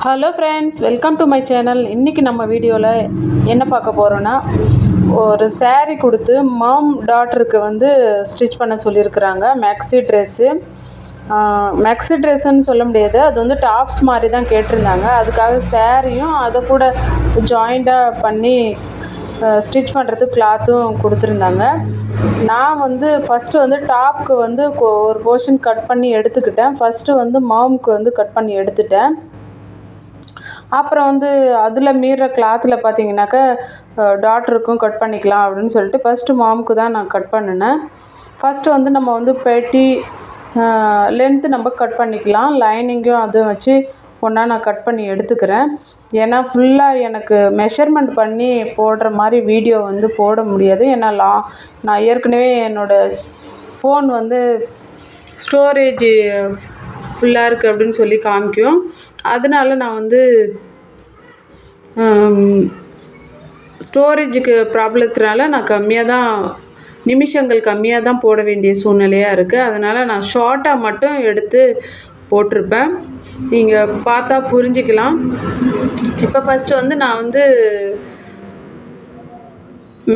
Hello friends, welcome to my channel. இன்றைக்கி நம்ம வீடியோவில் என்ன பார்க்க போகிறோன்னா, ஒரு saree கொடுத்து மாம் டாட்டருக்கு வந்து ஸ்டிச் பண்ண சொல்லியிருக்கிறாங்க. மேக்ஸி ட்ரெஸ்ஸுன்னு சொல்ல முடியாது, அது வந்து டாப்ஸ் மாதிரி தான் கேட்டிருந்தாங்க. அதுக்காக சாரியும் அதை கூட ஜாயிண்டாக பண்ணி ஸ்டிச் பண்ணுறதுக்கு கிளாத்தும் கொடுத்துருந்தாங்க. நான் வந்து ஃபஸ்ட்டு வந்து டாப்க்கு வந்து ஒரு போர்ஷன் கட் பண்ணி எடுத்துக்கிட்டேன். ஃபஸ்ட்டு வந்து மாமுக்கு வந்து கட் பண்ணி எடுத்துட்டேன். அப்புறம் வந்து அதில் மீற கிளாத்தில் பார்த்தீங்கன்னாக்கா டாட்டருக்கும் கட் பண்ணிக்கலாம் அப்படின்னு சொல்லிட்டு ஃபஸ்ட்டு மாமுக்கு தான் நான் கட் பண்ணினேன். ஃபஸ்ட்டு வந்து நம்ம வந்து பெட்டி லென்த்து நம்ம கட் பண்ணிக்கலாம். லைனிங்கும் அதுவும் வச்சு ஒன்றா நான் கட் பண்ணி எடுத்துக்கிறேன். ஏன்னா ஃபுல்லாக எனக்கு மெஷர்மெண்ட் பண்ணி போடுற மாதிரி வீடியோ வந்து போட முடியாது. ஏன்னா நான் ஏற்கனவே என்னோடய ஃபோன் வந்து ஸ்டோரேஜ் ஃபுல்லாக இருக்குது அப்படின்னு சொல்லி காமிக்கும். அதனால நான் வந்து ஸ்டோரேஜுக்கு ப்ராப்ளத்தினால நான் நிமிஷங்கள் கம்மியாக தான் போட வேண்டிய சூழ்நிலையாக இருக்குது. அதனால் நான் ஷார்ட்டாக மட்டும் எடுத்து போட்டிருப்பேன். நீங்கள் பார்த்தா புரிஞ்சிக்கலாம். இப்போ ஃபஸ்ட்டு வந்து நான் வந்து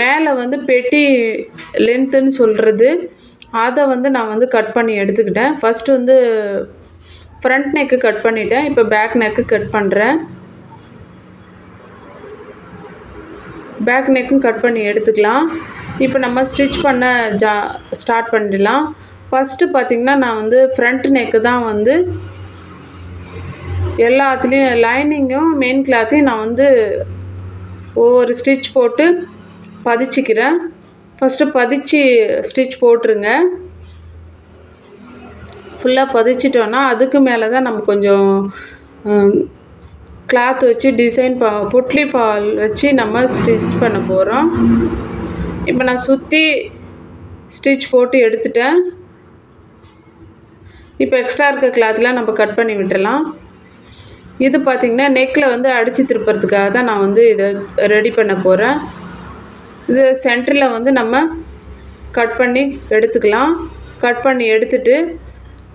மேலே வந்து பெட்டி லென்த்துன்னு சொல்கிறது அதை வந்து நான் வந்து கட் பண்ணி எடுத்துக்கிட்டேன். ஃபஸ்ட்டு வந்து ஃப்ரண்ட் நெக்கு கட் பண்ணிட்டேன். இப்போ பேக் நெக்கு கட் பண்ணுறேன். பேக் நெக்கும் கட் பண்ணி எடுத்துக்கலாம். இப்போ நம்ம ஸ்டிச் பண்ண ஸ்டார்ட் பண்ணிடலாம். ஃபஸ்ட்டு பார்த்திங்கன்னா நான் வந்து ஃப்ரண்ட் நெக்கு தான் வந்து எல்லாத்துலேயும் லைனிங்கும் மெயின் கிளாத்தையும் நான் வந்து ஒவ்வொரு ஸ்டிச் போட்டு பதிச்சிக்கிறேன். ஃபஸ்ட்டு பதிச்சு ஸ்டிச் போட்டுருங்க. ஃபுல்லாக பதிச்சிட்டோன்னா அதுக்கு மேலே தான் நம்ம கொஞ்சம் கிளாத் வச்சு டிசைன் புட்லி பால் வச்சு நம்ம ஸ்டிச் பண்ண போகிறோம். இப்போ நான் சுற்றி ஸ்டிச் போட்டு எடுத்துட்டேன். இப்போ எக்ஸ்ட்ரா இருக்க கிளாத்லாம் நம்ம கட் பண்ணி விட்டுறலாம். இது பார்த்திங்கன்னா நெக்கில் வந்து அடித்து திருப்புறதுக்காக தான் நான் வந்து இதை ரெடி பண்ண போகிறேன். இது சென்டரில் வந்து நம்ம கட் பண்ணி எடுத்துக்கலாம். கட் பண்ணி எடுத்துட்டு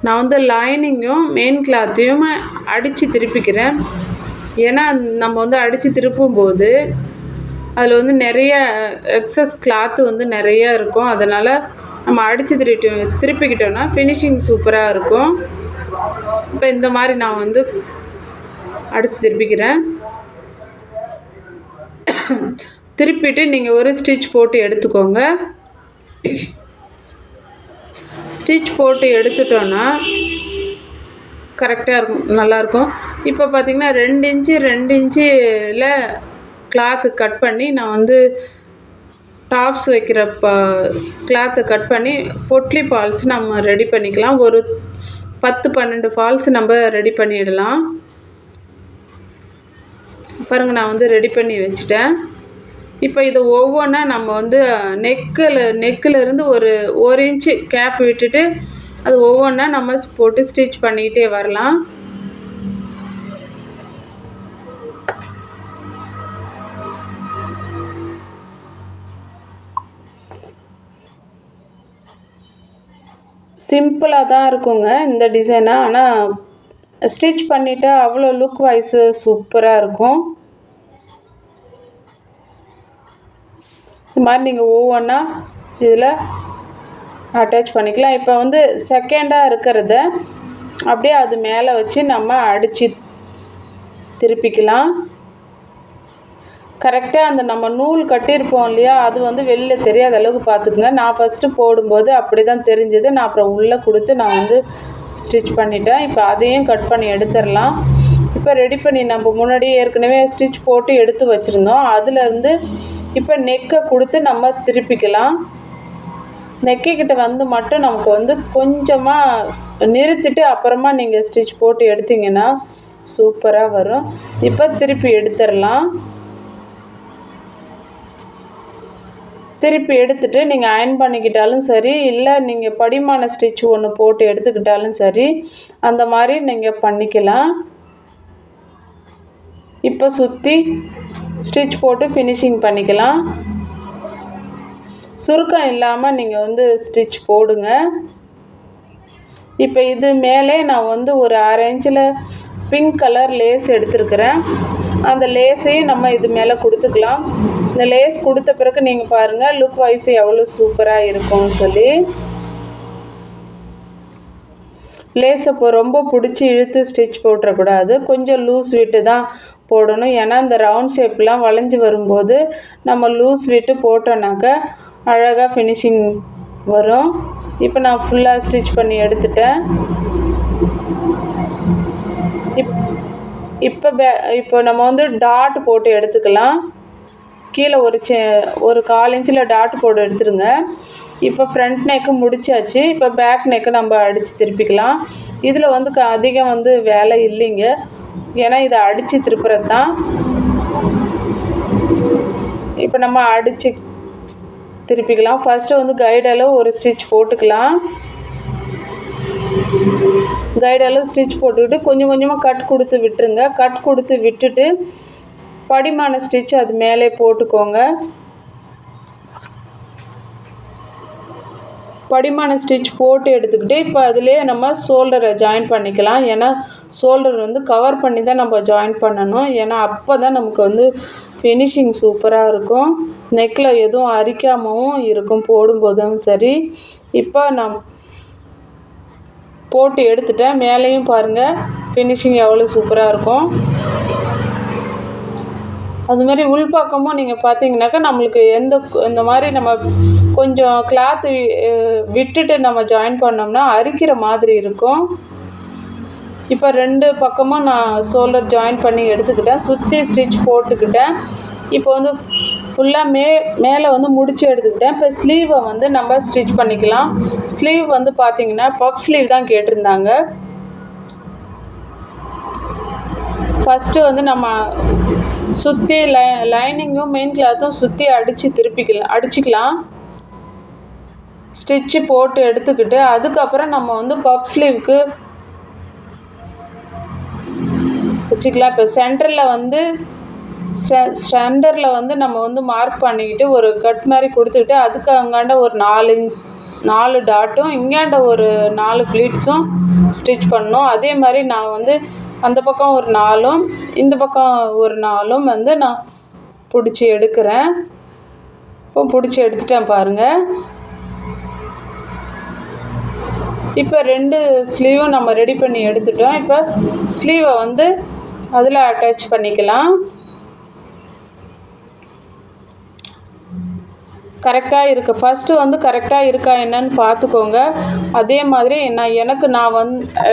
நான் வந்து லைனிங்கும் மெயின் கிளாத்தையும் அடித்து திருப்பிக்கிறேன். ஏன்னா நம்ம வந்து அடித்து திருப்பும்போது அதில் வந்து நிறைய எக்ஸஸ் கிளாத்து வந்து நிறையா இருக்கும். அதனால் நம்ம அடித்து திருப்பிக்கிட்டோன்னா ஃபினிஷிங் சூப்பராக இருக்கும். இப்போ இந்த மாதிரி நான் வந்து அடித்து திருப்பிக்கிறேன். திருப்பிட்டு நீங்கள் ஒரு ஸ்டிச் போட்டு எடுத்துக்கோங்க. ஸ்டிச் போட்டு எடுத்துட்டோன்னா கரெக்டாக இருக்கும், நல்லாயிருக்கும். இப்போ பார்த்திங்கன்னா 2 இன்ச்சில் கிளாத்து கட் பண்ணி நான் வந்து டாப்ஸ் வைக்கிற கிளாத்தை கட் பண்ணி பொட்லி ஃபால்ஸ் நம்ம ரெடி பண்ணிக்கலாம். ஒரு 10-12 ஃபால்ஸ் நம்ம ரெடி பண்ணிடலாம். பாருங்கள், நான் வந்து ரெடி பண்ணி வச்சுட்டேன். இப்போ இதை ஒவ்வொன்றா நம்ம வந்து நெக்கிலேருந்து ஒரு இன்ச்சு கேப் விட்டுட்டு அது ஒவ்வொன்றா நம்ம போட்டு ஸ்டிச் பண்ணிக்கிட்டே வரலாம். சிம்பிளாக தான் இருக்குங்க இந்த டிசைனா, ஆனால் ஸ்டிச் பண்ணிவிட்டா அவ்வளோ லுக் வைஸு சூப்பராக இருக்கும். இது மாதிரி நீங்கள் ஒவ்வொன்றா இதில் அட்டாச் பண்ணிக்கலாம். இப்போ வந்து செகண்டாக இருக்கிறத அப்படியே அது மேலே வச்சு நம்ம அடித்து திருப்பிக்கலாம். கரெக்டாக அந்த நம்ம நூல் கட்டியிருப்போம் இல்லையா, அது வந்து வெளியில் தெரியாத அளவுக்கு பார்த்துக்குங்க. நான் ஃபஸ்ட்டு போடும்போது அப்படி தான் தெரிஞ்சது. நான் அப்புறம் உள்ளே கொடுத்து நான் வந்து ஸ்டிச் பண்ணிட்டேன். இப்போ அதையும் கட் பண்ணி எடுத்துடலாம். இப்போ ரெடி பண்ணி நம்ம முன்னாடி ஏற்கனவே ஸ்டிச் போட்டு எடுத்து வச்சுருந்தோம். அதுலேருந்து இப்போ நெக்கை கொடுத்து நம்ம திருப்பிக்கலாம். நெக்கிக்கிட்ட வந்து மட்டும் நமக்கு வந்து கொஞ்சமாக நிறுத்திட்டு அப்புறமா நீங்கள் ஸ்டிச் போட்டு எடுத்திங்கன்னா சூப்பராக வரும். இப்போ திருப்பி எடுத்துடலாம். திருப்பி எடுத்துட்டு நீங்கள் அயர்ன் பண்ணிக்கிட்டாலும் சரி, இல்லை நீங்கள் படிமான ஸ்டிச் ஒன்று போட்டு எடுத்துக்கிட்டாலும் சரி, அந்த மாதிரி நீங்கள் பண்ணிக்கலாம். இப்போ சுற்றி ஸ்டிச் போட்டு ஃபினிஷிங் பண்ணிக்கலாம். சுருக்கம் இல்லாமல் நீங்கள் வந்து ஸ்டிச் போடுங்க. இப்போ இது மேலே நான் வந்து ஒரு 1/2 இன்ச்சில் பிங்க் கலர் லேஸ் எடுத்துருக்கிறேன். அந்த லேஸையும் நம்ம இது மேலே கொடுத்துக்கலாம். இந்த லேஸ் கொடுத்த பிறகு நீங்கள் பாருங்கள் லுக் வைஸ் எவ்வளோ சூப்பராக இருக்கும்னு சொல்லி. லேஸை இப்போ ரொம்ப பிடிச்சி இழுத்து ஸ்டிச் போட்டுறக்கூடாது, கொஞ்சம் லூஸ் விட்டு தான் போடணும். ஏன்னா இந்த ரவுண்ட் ஷேப்லாம் வளைஞ்சி வரும்போது நம்ம லூஸ் விட்டு போட்டோன்னாக்கா அழகாக ஃபினிஷிங் வரும். இப்போ நான் ஃபுல்லாக ஸ்டிச் பண்ணி எடுத்துட்டேன். இப்போ நம்ம வந்து டாட் போட்டு எடுத்துக்கலாம். கீழே ஒரு 1/4 இன்ச்சில் டாட் போட்டு எடுத்துருங்க. இப்போ ஃப்ரண்ட் நெக்கு முடிச்சாச்சு. இப்போ பேக் நெக்கு நம்ம அடித்து திருப்பிக்கலாம். இதில் வந்து அதிகம் வந்து வேலை இல்லைங்க, ஏன்னா இதை அடித்து திருப்புறது தான். இப்போ நம்ம அடித்து திருப்பிக்கலாம். ஃபஸ்ட்டு வந்து கைடளவு ஒரு ஸ்டிச் போட்டுக்கலாம். கைடளவு ஸ்டிச் போட்டுக்கிட்டு கொஞ்சம் கொஞ்சமாக கட் கொடுத்து விட்டுருங்க. கட் கொடுத்து விட்டுட்டு படிமான ஸ்டிச் அது மேலே போட்டுக்கோங்க. படிமான ஸ்டிச் போட்டு எடுத்துக்கிட்டு இப்போ அதிலே நம்ம ஷோல்டரை ஜாயின் பண்ணிக்கலாம். ஏன்னா ஷோல்டர் வந்து கவர் பண்ணி தான் நம்ம ஜாயின் பண்ணணும். ஏன்னா அப்போ தான் நமக்கு வந்து ஃபினிஷிங் சூப்பராக இருக்கும். நெக்கில் எதுவும் அரிக்காமவும் இருக்கும் போடும்போதும் சரி. இப்போ நான் போட்டு எடுத்துட்டேன். மேலேயும் பாருங்கள் ஃபினிஷிங் எவ்வளோ சூப்பராக இருக்கும். அதுமாரி உள்பக்கமும் நீங்கள் பார்த்தீங்கன்னாக்கா நம்மளுக்கு இந்த மாதிரி நம்ம கொஞ்சம் கிளாத்து விட்டுட்டு நம்ம ஜாயின் பண்ணோம்னா அரிக்கிற மாதிரி இருக்கும். இப்போ 2 பக்கமும் நான் ஷோல்டர் ஜாயின் பண்ணி எடுத்துக்கிட்டேன். சுற்றி ஸ்டிச் போட்டுக்கிட்டேன். இப்போ வந்து ஃபுல்லாக மேலே வந்து முடிச்சு எடுத்துக்கிட்டேன். இப்போ ஸ்லீவை வந்து நம்ம ஸ்டிச் பண்ணிக்கலாம். ஸ்லீவ் வந்து பார்த்திங்கன்னா பப் ஸ்லீவ் தான் கேட்டிருந்தாங்க. ஃபஸ்ட்டு வந்து நம்ம சுற்றி லைனிங்கும் மெயின் கிளாத்தும் சுற்றி அடிச்சுக்கலாம். ஸ்டிச்சு போட்டு எடுத்துக்கிட்டு அதுக்கப்புறம் நம்ம வந்து பப் ஸ்லீவுக்கு வச்சுக்கலாம். இப்போ சென்டரில் வந்து நம்ம வந்து மார்க் பண்ணிக்கிட்டு ஒரு கட் மாதிரி கொடுத்துக்கிட்டு அதுக்கு அங்காண்ட ஒரு 4 டாட்டும் இங்காண்ட ஒரு 4 ஃப்ளீட்ஸும் ஸ்டிச் பண்ணணும். அதே மாதிரி நான் வந்து அந்த பக்கம் ஒரு 4ம் இந்த பக்கம் ஒரு 4ம் வந்து நான் பிடிச்சி எடுக்கிறேன். இப்போ பிடிச்சி எடுத்துட்டேன் பாருங்கள். இப்போ 2 ஸ்லீவும் நம்ம ரெடி பண்ணி எடுத்துட்டோம். இப்போ ஸ்லீவை வந்து அதில் அட்டாச் பண்ணிக்கலாம். கரெக்டாக இருக்குது. ஃபஸ்ட்டு வந்து கரெக்டாக இருக்கா என்னன்னு பார்த்துக்கோங்க. அதே மாதிரி நான்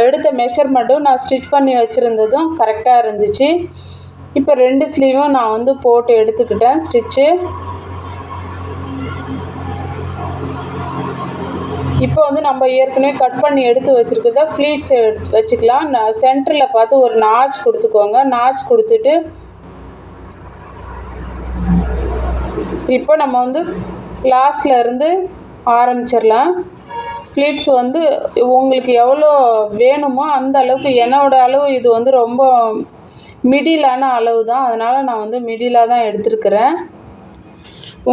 எடுத்த மெஷர்மெண்ட்டும் நான் ஸ்டிச் பண்ணி வச்சுருந்ததும் கரெக்டாக இருந்துச்சு. இப்போ 2 ஸ்லீவும் நான் வந்து போட்டு எடுத்துக்கிட்டேன் ஸ்டிச்சு. இப்போ வந்து நம்ம ஏற்கனவே கட் பண்ணி எடுத்து வச்சுருக்கிறத ஃப்ளீட்ஸ் எடுத்து வச்சுக்கலாம். சென்டரில் பார்த்து ஒரு நாச் கொடுத்துக்கோங்க. நாச் கொடுத்துட்டு இப்போ நம்ம வந்து லாஸ்ட்டில் இருந்து ஆரம்பிச்சிடலாம். ஃப்ளீட்ஸ் வந்து உங்களுக்கு எவ்வளோ வேணுமோ அந்த அளவுக்கு. என்னோடய அளவு இது வந்து ரொம்ப மிடிலான அளவு தான், அதனால் நான் வந்து மிடிலாக தான் எடுத்துருக்கிறேன்.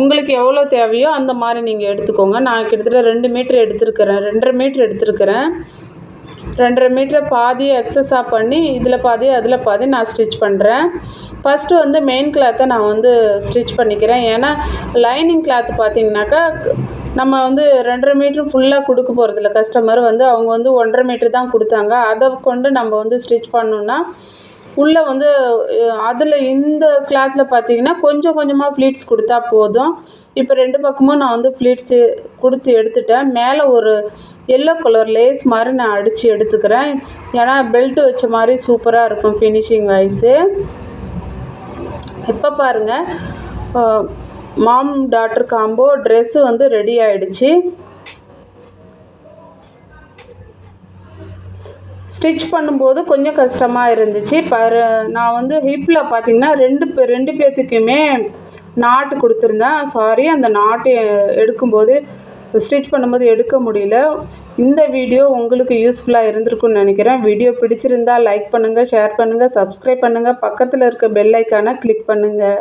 உங்களுக்கு எவ்வளோ தேவையோ அந்த மாதிரி நீங்கள் எடுத்துக்கோங்க. நான் கிட்டத்தட்ட 2 மீட்டர் எடுத்துருக்கிறேன், 2.5 மீட்டர் எடுத்துருக்கிறேன். 2.5 மீட்டரை பாதி எக்ஸஸாக பண்ணி இதில் பாதி அதில் பாதி நான் ஸ்டிச் பண்ணுறேன். ஃபஸ்ட்டு வந்து மெயின் கிளாத்தை நான் வந்து ஸ்டிச் பண்ணிக்கிறேன். ஏன்னா லைனிங் கிளாத்து பார்த்திங்கனாக்கா நம்ம வந்து 2.5 மீட்ரு ஃபுல்லாக கொடுக்க போகிறதில்ல. கஸ்டமர் வந்து அவங்க வந்து 1.5 மீட்ரு தான் கொடுத்தாங்க. அதை கொண்டு நம்ம வந்து ஸ்டிச் பண்ணோன்னா உள்ளே வந்து அதில் இந்த கிளாத்தில் பார்த்திங்கன்னா கொஞ்சம் கொஞ்சமாக ஃப்ளீட்ஸ் கொடுத்தா போதும். இப்போ 2 பக்கமும் நான் வந்து ஃப்ளீட்ஸு கொடுத்து எடுத்துட்டேன். மேலே ஒரு எல்லோ கலர் லேஸ் மாதிரி நான் அடித்து எடுத்துக்கிறேன். ஏன்னா பெல்ட்டு வச்ச மாதிரி சூப்பராக இருக்கும் ஃபினிஷிங் வைஸு. இப்போ பாருங்கள் மாம் டாட்டர் காம்போ ட்ரெஸ்ஸு வந்து ரெடி ஆகிடுச்சு. ஸ்டிச் பண்ணும்போது கொஞ்சம் கஷ்டமாக இருந்துச்சு. நான் வந்து ஹிப்பில் பார்த்திங்கன்னா 2 பேர்த்துக்குமே நாட்டு கொடுத்துருந்தேன். சாரி, அந்த நாட்டு எடுக்கும்போது ஸ்டிச் பண்ணும்போது எடுக்க முடியல. இந்த வீடியோ உங்களுக்கு யூஸ்ஃபுல்லாக இருந்திருக்குன்னு நினைக்கிறேன். வீடியோ பிடிச்சிருந்தால் லைக் பண்ணுங்கள், ஷேர் பண்ணுங்கள், சப்ஸ்கிரைப் பண்ணுங்கள், பக்கத்தில் இருக்க பெல் ஐக்கானை கிளிக் பண்ணுங்கள்.